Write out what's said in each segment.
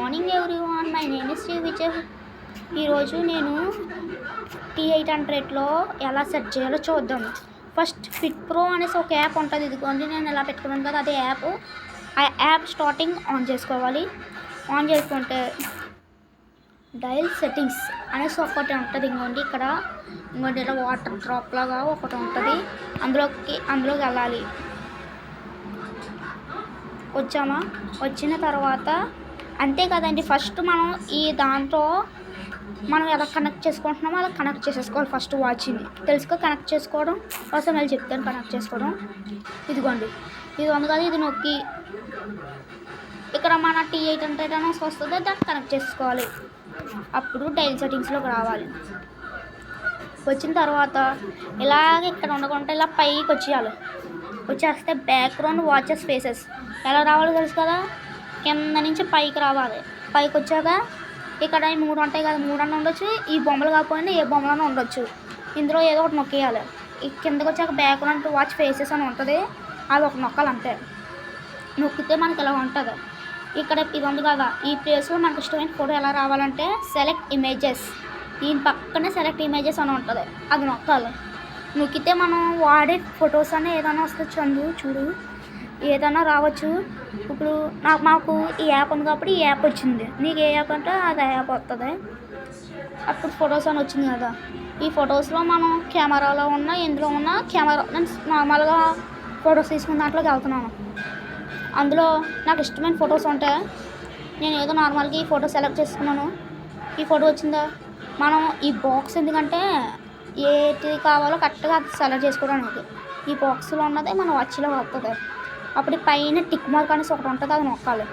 Morning everyone, my name is Shri Vijay. ఈరోజు నేను T800లో ఎలా సెట్ చేయాలో చూద్దాం. ఫస్ట్ ఫిట్ ప్రో అనేసి ఒక యాప్ ఉంటుంది. ఇదిగోండి నేను ఎలా పెట్టుకున్నాను కదా, అదే యాప్. ఆ యాప్ స్టార్టింగ్ ఆన్ చేసుకోవాలి. ఆన్ చేసుకుంటే డయల్ సెట్టింగ్స్ అనేసి ఒకటి ఉంటుంది. ఇంకోండి ఇక్కడ ఇంకోటి ఇలా వాటర్ డ్రాప్ లాగా ఒకటి ఉంటుంది. అందులోకి వెళ్ళాలి. వచ్చామా, వచ్చిన తర్వాత అంతే కదండి. ఫస్ట్ మనం ఈ దాంట్లో మనం ఎలా కనెక్ట్ చేసుకుంటున్నామో అలా కనెక్ట్ చేసేసుకోవాలి. ఫస్ట్ వాచ్ని తెలుసుకో కనెక్ట్ చేసుకోవడం కోసం వెళ్ళి చెప్తాను. కనెక్ట్ చేసుకోవడం ఇదిగోండి, ఇది ఉంది కదా, ఇది నొక్కి ఇక్కడ మన T800 అనేసి వస్తుంది, దాన్ని కనెక్ట్ చేసుకోవాలి. అప్పుడు డైల్ సెట్టింగ్స్లోకి రావాలి. వచ్చిన తర్వాత ఇలాగే ఇక్కడ ఉండకుండా ఇలా పైకి వచ్చేయాలి. వచ్చేస్తే బ్యాక్గ్రౌండ్ వాచెస్ ఫేసెస్ ఎలా రావాలో తెలుసు కదా, కింద నుంచి పైకి రావాలి. పైకి వచ్చాక ఇక్కడ ఈ 3 ఉంటాయి కదా, 3 అన్న ఉండొచ్చు, ఈ బొమ్మలు కాకపోయినా ఏ బొమ్మలన్నా ఉండొచ్చు. ఇందులో ఏదో ఒకటి నొక్కేయాలి. ఈ కిందకి వచ్చాక బ్యాక్గ్రౌండ్ వాచ్ ఫేసెస్ అని ఉంటుంది, అది ఒక నొక్కాలి అంతే. నొక్కితే మనకి ఇలా ఉంటుంది. ఇక్కడ ఇది ఉంది కదా, ఈ ప్లేస్లో మనకు ఇష్టమైన ఫోటో ఎలా రావాలంటే సెలెక్ట్ ఇమేజెస్, దీని పక్కనే సెలెక్ట్ ఇమేజెస్ అని ఉంటుంది, అది నొక్కాలి. నొక్కితే మనం వాడే ఫొటోస్ అనే ఏదైనా వస్తుంది. చూడు ఏదైనా రావచ్చు. ఇప్పుడు మాకు ఈ యాప్ ఉంది కాబట్టి ఈ యాప్ వచ్చింది. నీకు ఏ యాప్ అంటే అది యాప్ వస్తుంది. అప్పుడు ఫొటోస్ అని వచ్చింది కదా, ఈ ఫొటోస్లో మనం కెమెరాలో ఉన్న ఎందులో ఉన్న కెమెరా నేను నార్మల్గా ఫొటోస్ తీసుకున్న దాంట్లోకి వెళ్తున్నాను. అందులో నాకు ఇష్టమైన ఫొటోస్ ఉంటాయి. నేను ఏదో నార్మల్గా ఈ ఫోటో సెలెక్ట్ చేసుకున్నాను. ఈ ఫోటో వచ్చిందా, మనం ఈ బాక్స్ ఎందుకంటే ఏది కావాలో కరెక్ట్గా అది సెలెక్ట్ చేసుకోవడానికి ఈ బాక్స్లో ఉన్నది మన వాచ్లో వస్తుంది. అప్పుడు పైన టిక్ మార్క్ అనేసి ఒకటి ఉంటుంది, అది నొక్కాలి.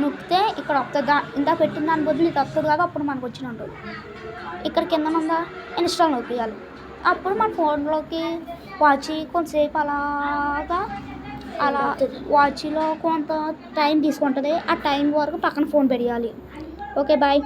నొక్కితే ఇక్కడ వస్తుంది. ఇందా పెట్టిన దాని బదులు ఇది వస్తుంది కదా, అప్పుడు మనకు వచ్చినట్టు. ఇక్కడ కింద ఉందా ఇన్స్టాల్ నొక్కియాలి. అప్పుడు మన ఫోన్లోకి వాచ్ కొంతసేపు అలా వాచ్లో కొంత టైం తీసుకుంటుంది. ఆ టైం వరకు పక్కన ఫోన్ పెట్టాలి. Okay bye.